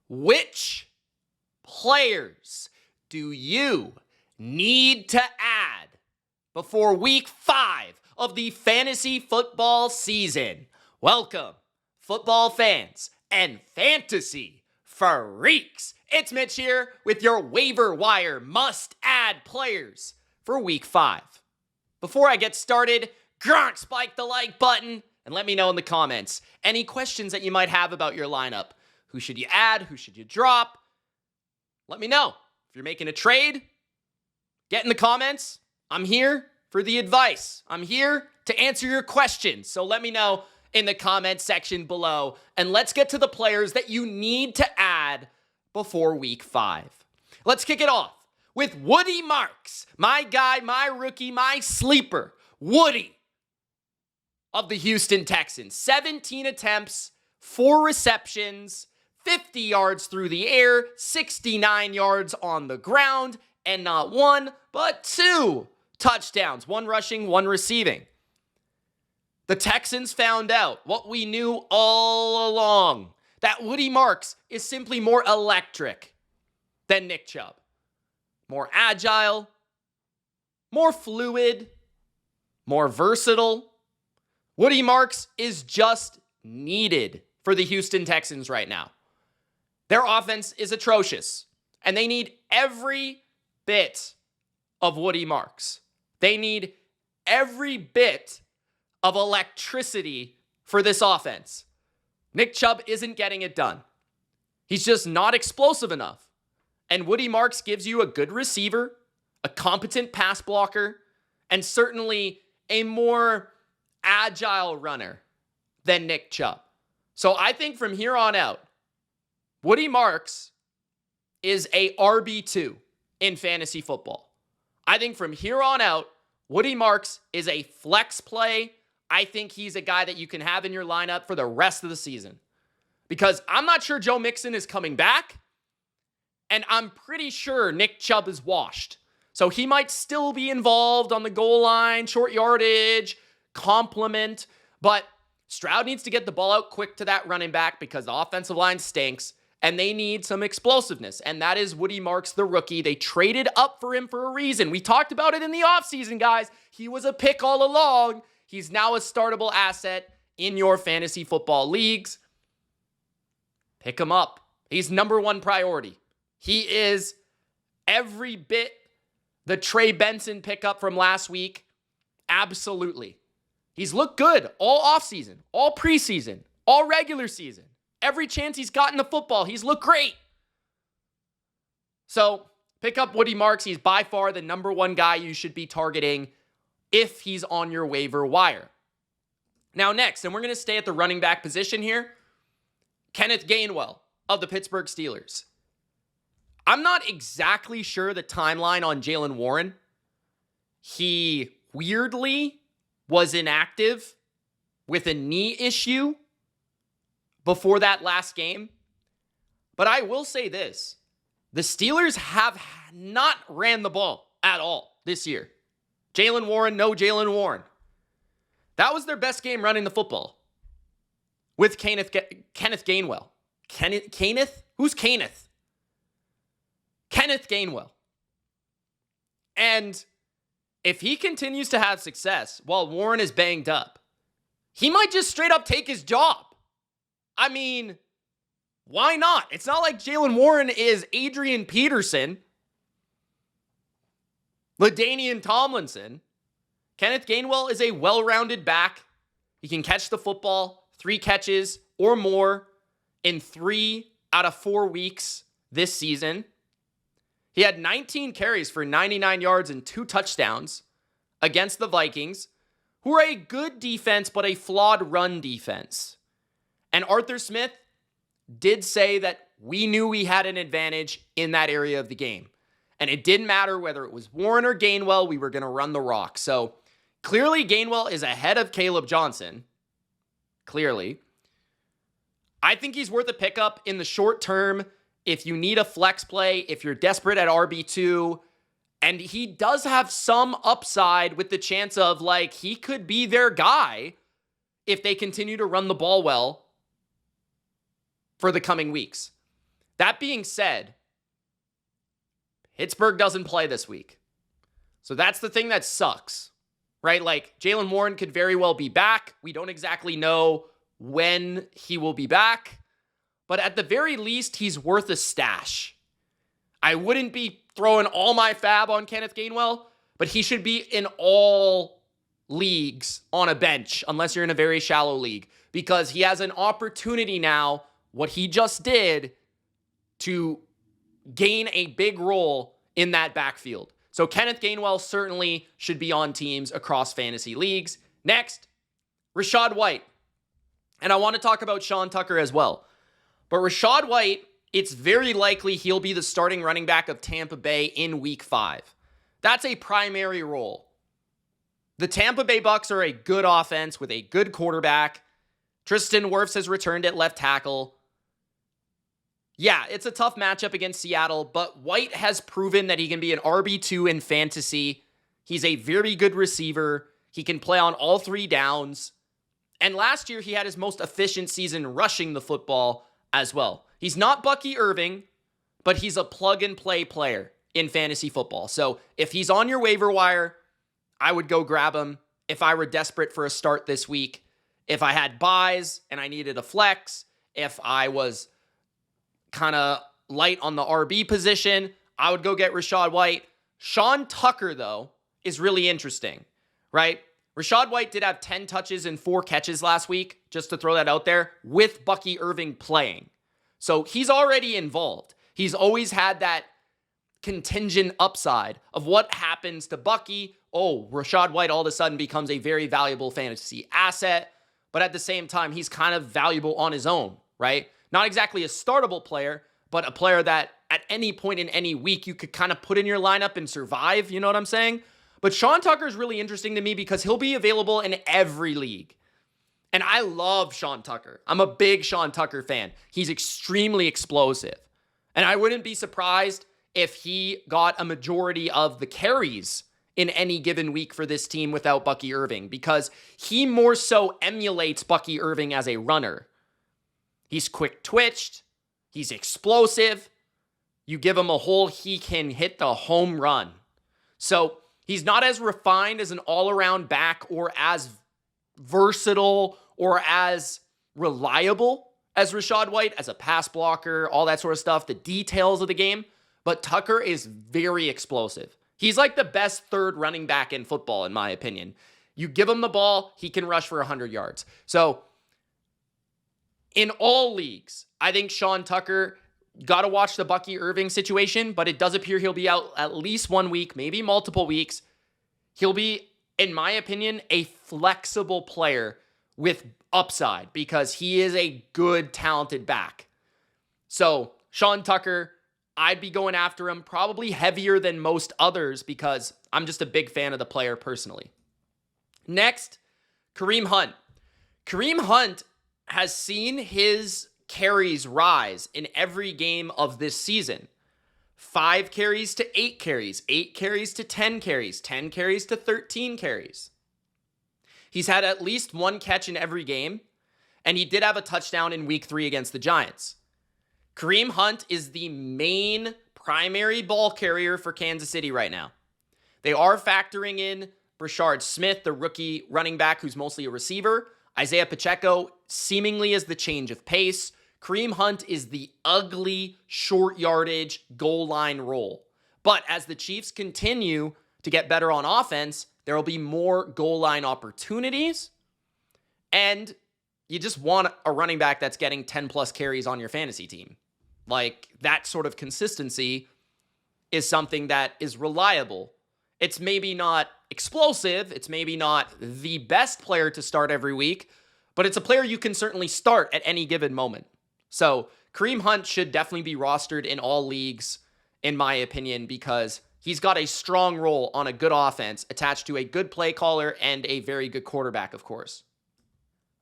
Which players do you need to add before week 5 of the fantasy football season? Welcome, football fans and fantasy freaks. It's Mitch here with your waiver wire must-add players for week 5. Before I get started, spike the like button and let me know in the comments any questions that you might have about your lineup. Who should you add? Who should you drop? Let me know. If you're making a trade, get in the comments. I'm here for the advice. I'm here to answer your questions. So let me know in the comment section below. And let's get to the players that you need to add before week 5. Let's kick it off with Woody Marks. My guy, my rookie, my sleeper. Woody of the Houston Texans. 17 attempts, 4 receptions, 50 yards through the air, 69 yards on the ground, and not 1, but 2 touchdowns. 1 rushing, 1 receiving. The Texans found out what we knew all along, that Woody Marks is simply more electric than Nick Chubb. More agile, more fluid, more versatile. Woody Marks is just needed for the Houston Texans right now. Their offense is atrocious, and they need every bit of Woody Marks. They need every bit of electricity for this offense. Nick Chubb isn't getting it done. He's just not explosive enough. And Woody Marks gives you a good receiver, a competent pass blocker, and certainly a more agile runner than Nick Chubb. So I think from here on out, Woody Marks is a RB2 in fantasy football. I think from here on out, Woody Marks is a flex play. I think he's a guy that you can have in your lineup for the rest of the season. Because I'm not sure Joe Mixon is coming back, and I'm pretty sure Nick Chubb is washed. So he might still be involved on the goal line, short yardage, complement, but Stroud needs to get the ball out quick to that running back because the offensive line stinks. And they need some explosiveness. And that is Woody Marks, the rookie. They traded up for him for a reason. We talked about it in the offseason, guys. He was a pick all along. He's now a startable asset in your fantasy football leagues. Pick him up. He's number 1 priority. He is every bit the Trey Benson pickup from last week. Absolutely. He's looked good all offseason, all preseason, all regular season. Every chance he's gotten the football, he's looked great. So pick up Woody Marks. He's by far the number 1 guy you should be targeting if he's on your waiver wire. Now next, and we're going to stay at the running back position here, Kenneth Gainwell of the Pittsburgh Steelers. I'm not exactly sure the timeline on Jaylen Warren. He weirdly was inactive with a knee issue before that last game. But I will say this. The Steelers have not ran the ball at all this year. Jaylen Warren, no Jaylen Warren. That was their best game running the football with Kenneth Gainwell. Kenneth? Who's Kenneth? Kenneth Gainwell. And if he continues to have success while Warren is banged up, he might just straight up take his job. I mean, why not? It's not like Jaylen Warren is Adrian Peterson, LaDainian Tomlinson. Kenneth Gainwell is a well-rounded back. He can catch the football, 3 catches or more in 3 out of 4 weeks this season. He had 19 carries for 99 yards and 2 touchdowns against the Vikings, who are a good defense but a flawed run defense. And Arthur Smith did say that we knew we had an advantage in that area of the game. And it didn't matter whether it was Warren or Gainwell, we were going to run the rock. So clearly Gainwell is ahead of Caleb Johnson. Clearly. I think he's worth a pickup in the short term if you need a flex play, if you're desperate at RB2. And he does have some upside with the chance of, like, he could be their guy if they continue to run the ball well for the coming weeks. That being said, Pittsburgh doesn't play this week. So that's the thing that sucks, right? Like, Jaylen Warren could very well be back. We don't exactly know when he will be back, but at the very least, he's worth a stash. I wouldn't be throwing all my fab on Kenneth Gainwell, but he should be in all leagues on a bench, unless you're in a very shallow league, because he has an opportunity now, what he just did, to gain a big role in that backfield. So Kenneth Gainwell certainly should be on teams across fantasy leagues. Next, Rachaad White. And I want to talk about Sean Tucker as well. But Rachaad White, it's very likely he'll be the starting running back of Tampa Bay in week 5. That's a primary role. The Tampa Bay Bucks are a good offense with a good quarterback. Tristan Wirfs has returned at left tackle. Yeah, it's a tough matchup against Seattle, but White has proven that he can be an RB2 in fantasy. He's a very good receiver. He can play on all 3 downs. And last year, he had his most efficient season rushing the football as well. He's not Bucky Irving, but he's a plug-and-play player in fantasy football. So if he's on your waiver wire, I would go grab him if I were desperate for a start this week. If I had buys and I needed a flex, if I was kind of light on the RB position, I would go get Rachaad White. Sean Tucker, though, is really interesting, right? Rachaad White did have 10 touches and 4 catches last week, just to throw that out there, with Bucky Irving playing. So he's already involved. He's always had that contingent upside of what happens to Bucky. Oh, Rachaad White all of a sudden becomes a very valuable fantasy asset, but at the same time, he's kind of valuable on his own, right? Not exactly a startable player, but a player that at any point in any week you could kind of put in your lineup and survive, you know what I'm saying? But Sean Tucker is really interesting to me because he'll be available in every league. And I love Sean Tucker. I'm a big Sean Tucker fan. He's extremely explosive. And I wouldn't be surprised if he got a majority of the carries in any given week for this team without Bucky Irving, because he more so emulates Bucky Irving as a runner. He's quick-twitched. He's explosive. You give him a hole, he can hit the home run. So he's not as refined as an all-around back or as versatile or as reliable as Rachaad White, as a pass blocker, all that sort of stuff, the details of the game. But Tucker is very explosive. He's like the best third running back in football, in my opinion. You give him the ball, he can rush for 100 yards. So in all leagues, I think Sean Tucker, got to watch the Bucky Irving situation, but it does appear he'll be out at least 1 week, maybe multiple weeks. He'll be, in my opinion, a flexible player with upside because he is a good, talented back. So Sean Tucker, I'd be going after him probably heavier than most others because I'm just a big fan of the player personally. Next, Kareem Hunt. Kareem Hunt has seen his carries rise in every game of this season. 5 carries to 8 carries, 8 carries to 10 carries, 10 carries to 13 carries. He's had at least 1 catch in every game, and he did have a touchdown in week 3 against the Giants. Kareem Hunt is the main primary ball carrier for Kansas City right now. They are factoring in Brashard Smith, the rookie running back who's mostly a receiver. Isaiah Pacheco seemingly is the change of pace. Kareem Hunt is the ugly, short yardage, goal line role. But as the Chiefs continue to get better on offense, there will be more goal line opportunities. And you just want a running back that's getting 10 plus carries on your fantasy team. Like, that sort of consistency is something that is reliable. It's maybe not explosive. It's maybe not the best player to start every week, but it's a player you can certainly start at any given moment. So Kareem Hunt should definitely be rostered in all leagues, in my opinion, because he's got a strong role on a good offense attached to a good play caller and a very good quarterback, of course.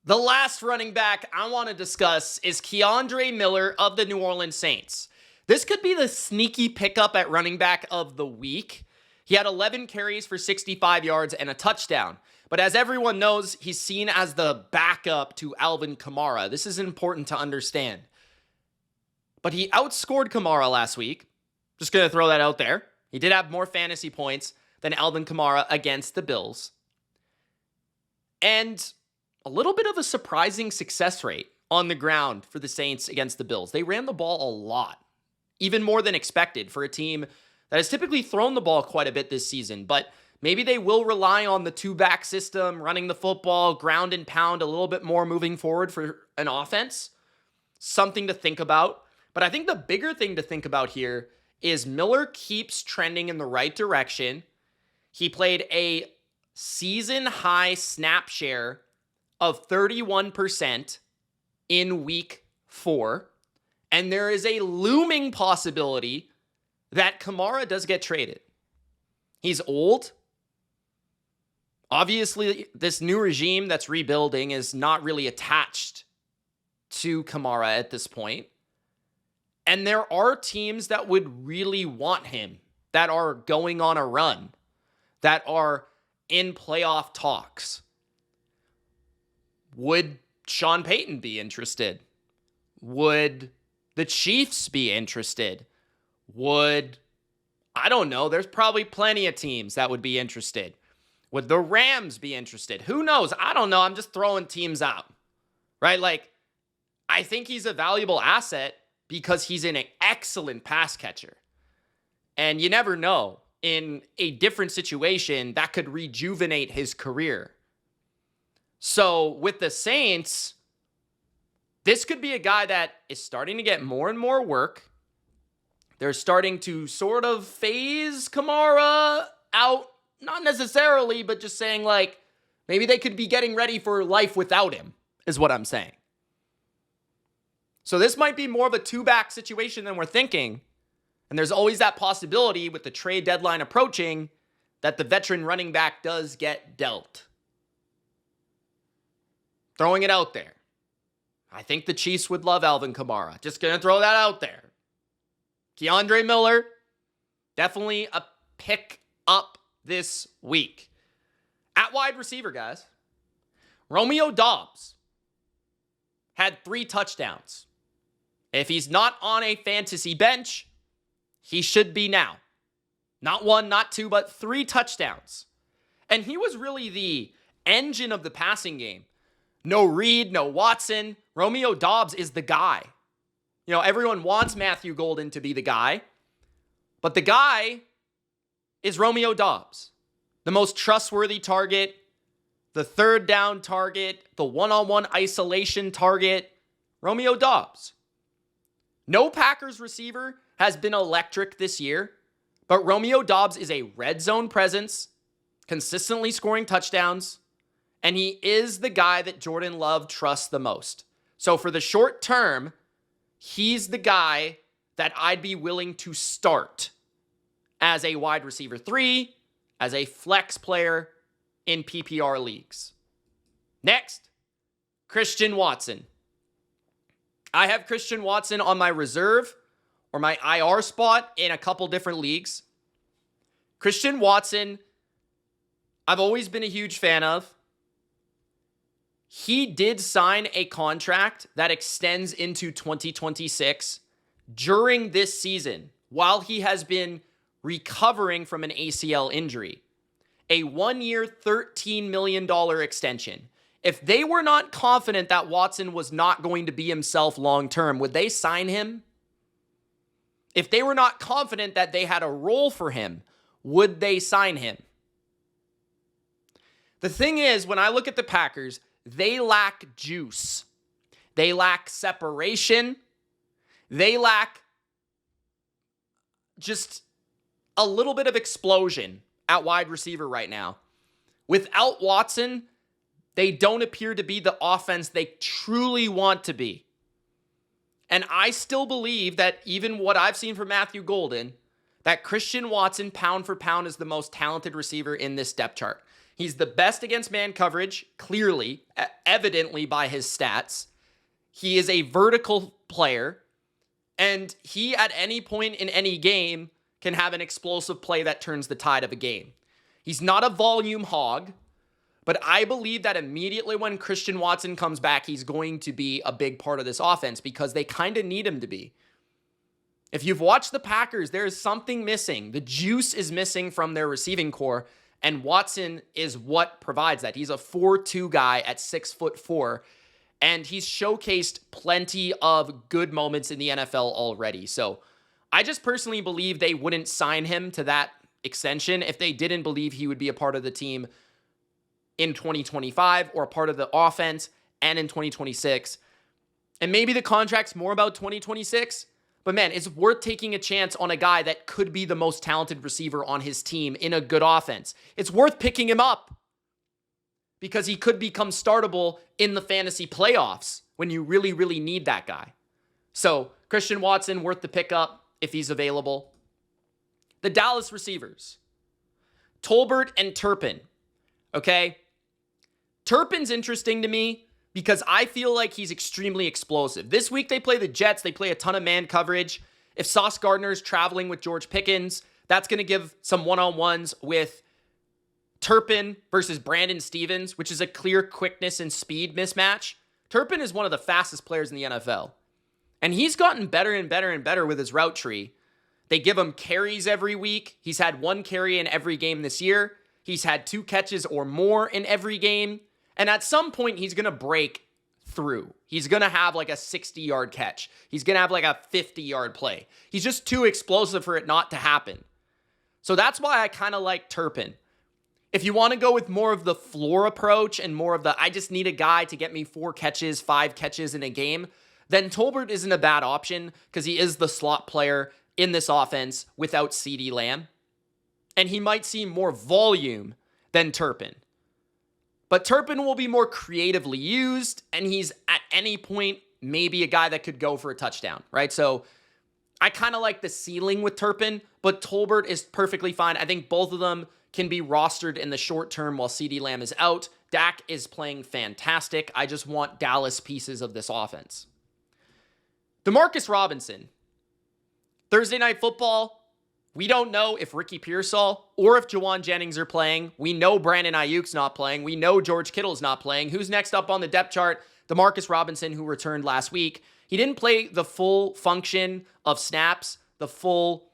The last running back I want to discuss is Keandre Miller of the New Orleans Saints. This could be the sneaky pickup at running back of the week. He had 11 carries for 65 yards and a touchdown. But as everyone knows, he's seen as the backup to Alvin Kamara. This is important to understand. But he outscored Kamara last week. Just going to throw that out there. He did have more fantasy points than Alvin Kamara against the Bills. And a little bit of a surprising success rate on the ground for the Saints against the Bills. They ran the ball a lot, even more than expected for a team that has typically thrown the ball quite a bit this season. But maybe they will rely on the two-back system, running the football, ground and pound a little bit more moving forward for an offense. Something to think about. But I think the bigger thing to think about here is Miller keeps trending in the right direction. He played a season-high snap share of 31% in week 4. And there is a looming possibility that Kamara does get traded. He's old. Obviously, this new regime that's rebuilding is not really attached to Kamara at this point. And there are teams that would really want him, that are going on a run, that are in playoff talks. Would Sean Payton be interested? Would the Chiefs be interested? I don't know, there's probably plenty of teams that would be interested. Would the Rams be interested? Who knows? I don't know. I'm just throwing teams out, right? Like, I think he's a valuable asset because he's an excellent pass catcher. And you never know. In a different situation, that could rejuvenate his career. So with the Saints, this could be a guy that is starting to get more and more work. They're starting to sort of phase Kamara out. Not necessarily, but just saying, like, maybe they could be getting ready for life without him, is what I'm saying. So this might be more of a two-back situation than we're thinking. And there's always that possibility with the trade deadline approaching that the veteran running back does get dealt. Throwing it out there. I think the Chiefs would love Alvin Kamara. Just going to throw that out there. Keandre Miller, definitely a pick up this week. At wide receiver, guys, Romeo Doubs had 3 touchdowns. If he's not on a fantasy bench, he should be now. Not 1, not 2, but 3 touchdowns. And he was really the engine of the passing game. No Reed, no Watson. Romeo Doubs is the guy. You know, everyone wants Matthew Golden to be the guy. But the guy is Romeo Doubs. The most trustworthy target, the third down target, the one-on-one isolation target, Romeo Doubs. No Packers receiver has been electric this year, but Romeo Doubs is a red zone presence, consistently scoring touchdowns, and he is the guy that Jordan Love trusts the most. So for the short term, he's the guy that I'd be willing to start as a wide receiver 3, as a flex player in PPR leagues. Next, Christian Watson. I have Christian Watson on my reserve or my IR spot in a couple different leagues. Christian Watson, I've always been a huge fan of. He did sign a contract that extends into 2026 during this season while he has been recovering from an ACL injury. A 1-year, $13 million extension. If they were not confident that Watson was not going to be himself long-term, would they sign him? If they were not confident that they had a role for him, would they sign him? The thing is, when I look at the Packers, they lack juice. They lack separation. They lack just a little bit of explosion at wide receiver right now. Without Watson, they don't appear to be the offense they truly want to be. And I still believe that even what I've seen from Matthew Golden, that Christian Watson, pound for pound, is the most talented receiver in this depth chart. He's the best against man coverage, clearly, evidently by his stats. He is a vertical player, and he, at any point in any game, can have an explosive play that turns the tide of a game. He's not a volume hog, but I believe that immediately when Christian Watson comes back, he's going to be a big part of this offense because they kind of need him to be. If you've watched the Packers, there is something missing. The juice is missing from their receiving core, and Watson is what provides that. He's a 4'2" guy at 6'4", and he's showcased plenty of good moments in the NFL already. So I just personally believe they wouldn't sign him to that extension if they didn't believe he would be a part of the team in 2025 or a part of the offense and in 2026. And maybe the contract's more about 2026, but man, it's worth taking a chance on a guy that could be the most talented receiver on his team in a good offense. It's worth picking him up because he could become startable in the fantasy playoffs when you really, really need that guy. So Christian Watson, worth the pickup if he's available. The Dallas receivers, Tolbert and Turpin. Okay? Turpin's interesting to me because I feel like he's extremely explosive. This week they play the Jets. They play a ton of man coverage. If Sauce Gardner's traveling with George Pickens, that's going to give some one-on-ones with Turpin versus Brandon Stevens, which is a clear quickness and speed mismatch. Turpin is one of the fastest players in the NFL. And he's gotten better and better and better with his route tree. They give him carries every week. He's had 1 carry in every game this year. He's had 2 catches or more in every game. And at some point, he's going to break through. He's going to have like a 60-yard catch. He's going to have like a 50-yard play. He's just too explosive for it not to happen. So that's why I kind of like Turpin. If you want to go with more of the floor approach and more of the, I just need a guy to get me 4 catches, 5 catches in a game, then Tolbert isn't a bad option because he is the slot player in this offense without CeeDee Lamb. And he might see more volume than Turpin. But Turpin will be more creatively used, and he's at any point maybe a guy that could go for a touchdown, right? So I kind of like the ceiling with Turpin, but Tolbert is perfectly fine. I think both of them can be rostered in the short term while CeeDee Lamb is out. Dak is playing fantastic. I just want Dallas pieces of this offense. Demarcus Robinson. Thursday Night Football. We don't know if Ricky Pearsall or if Jawan Jennings are playing. We know Brandon Ayuk's not playing. We know George Kittle's not playing. Who's next up on the depth chart? Demarcus Robinson, who returned last week. He didn't play the full function of snaps, the full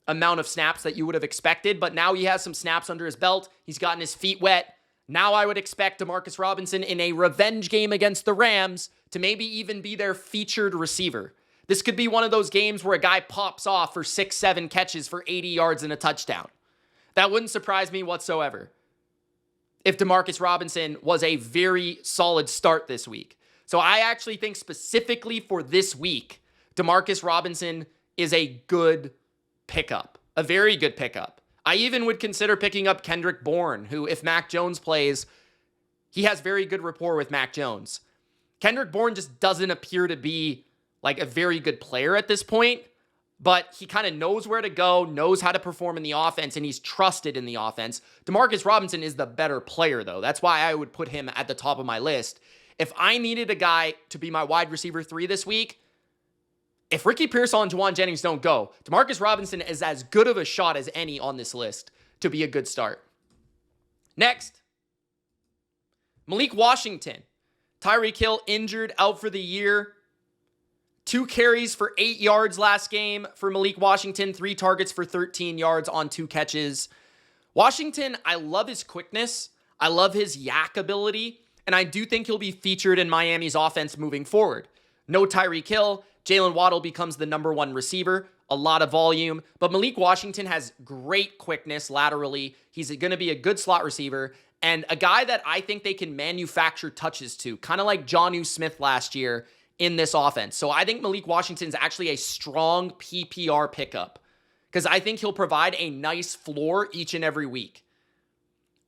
amount of snaps that you would have expected, but now he has some snaps under his belt. He's gotten his feet wet. Now I would expect Demarcus Robinson in a revenge game against the Rams to maybe even be their featured receiver. This could be one of those games where a guy pops off for 6-7 catches for 80 yards and a touchdown. That wouldn't surprise me whatsoever if Demarcus Robinson was a very solid start this week. So I actually think specifically for this week, Demarcus Robinson is a good pickup, a very good pickup. I even would consider picking up Kendrick Bourne, who, if Mac Jones plays, he has very good rapport with Mac Jones. Kendrick Bourne just doesn't appear to be like a very good player at this point, but he kind of knows where to go, knows how to perform in the offense, and he's trusted in the offense. Demarcus Robinson is the better player, though. That's why I would put him at the top of my list. If I needed a guy to be my wide receiver 3 this week, if Ricky Pearsall and Jawan Jennings don't go, Demarcus Robinson is as good of a shot as any on this list to be a good start. Next, Malik Washington. Tyreek Hill injured, out for the year. 2 carries for 8 yards last game for Malik Washington. 3 targets for 13 yards on 2 catches. Washington, I love his quickness. I love his yak ability. And I do think he'll be featured in Miami's offense moving forward. No Tyreek Hill. Jalen Waddle becomes the number 1 receiver. A lot of volume. But Malik Washington has great quickness laterally. He's going to be a good slot receiver. And a guy that I think they can manufacture touches to. Kind of like Jonnu Smith last year in this offense. So I think Malik Washington is actually a strong PPR pickup because I think he'll provide a nice floor each and every week,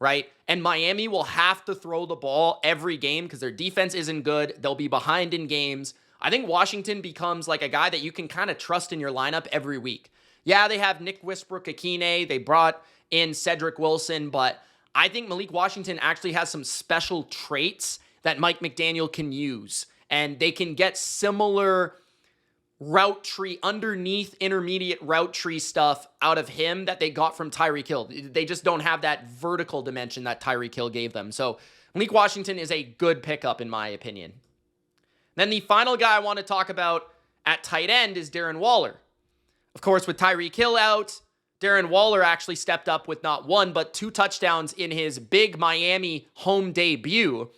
right? And Miami will have to throw the ball every game because their defense isn't good. They'll be behind in games. I think Washington becomes like a guy that you can kind of trust in your lineup every week. Yeah, they have Nick Westbrook-Akine. They brought in Cedric Wilson, but I think Malik Washington actually has some special traits that Mike McDaniel can use. And they can get similar route tree, underneath intermediate route tree stuff out of him that they got from Tyreek Hill. They just don't have that vertical dimension that Tyreek Hill gave them. So Malik Washington is a good pickup in my opinion. Then the final guy I want to talk about at tight end is Darren Waller. Of course, with Tyreek Hill out, Darren Waller actually stepped up with not one, but 2 touchdowns in his big Miami home debut.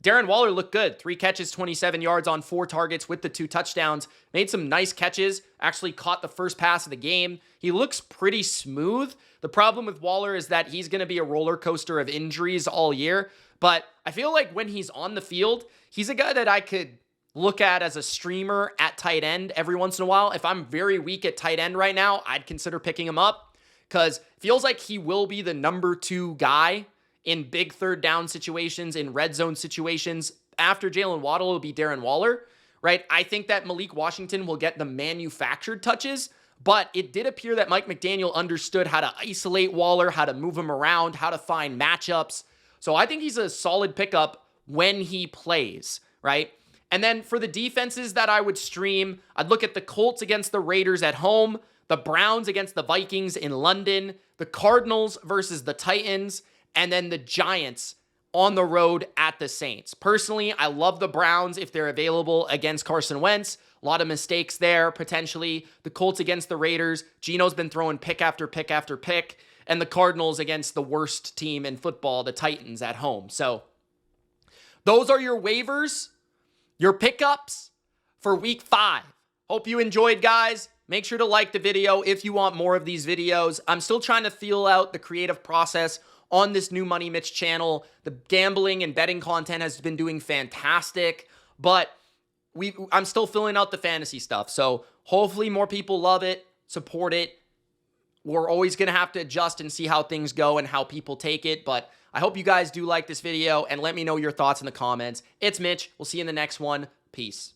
Darren Waller looked good. 3 catches, 27 yards on 4 targets with the 2 touchdowns. Made some nice catches. Actually caught the first pass of the game. He looks pretty smooth. The problem with Waller is that he's going to be a roller coaster of injuries all year. But I feel like when he's on the field, he's a guy that I could look at as a streamer at tight end every once in a while. If I'm very weak at tight end right now, I'd consider picking him up because it feels like he will be the number 2 guy in big third down situations, in red zone situations. After Jalen Waddle, it'll be Darren Waller, right? I think that Malik Washington will get the manufactured touches, but it did appear that Mike McDaniel understood how to isolate Waller, how to move him around, how to find matchups. So I think he's a solid pickup when he plays, right? And then for the defenses that I would stream, I'd look at the Colts against the Raiders at home, the Browns against the Vikings in London, the Cardinals versus the Titans, and then the Giants on the road at the Saints. Personally, I love the Browns if they're available against Carson Wentz. A lot of mistakes there, potentially. The Colts against the Raiders. Geno's been throwing pick after pick after pick. And the Cardinals against the worst team in football, the Titans at home. So those are your waivers, your pickups for week 5. Hope you enjoyed, guys. Make sure to like the video if you want more of these videos. I'm still trying to feel out the creative process on this new Money Mitch channel. The gambling and betting content has been doing fantastic, but I'm still filling out the fantasy stuff. So hopefully more people love it, support it. We're always going to have to adjust and see how things go and how people take it, but I hope you guys do like this video and let me know your thoughts in the comments. It's Mitch. We'll see you in the next one. Peace.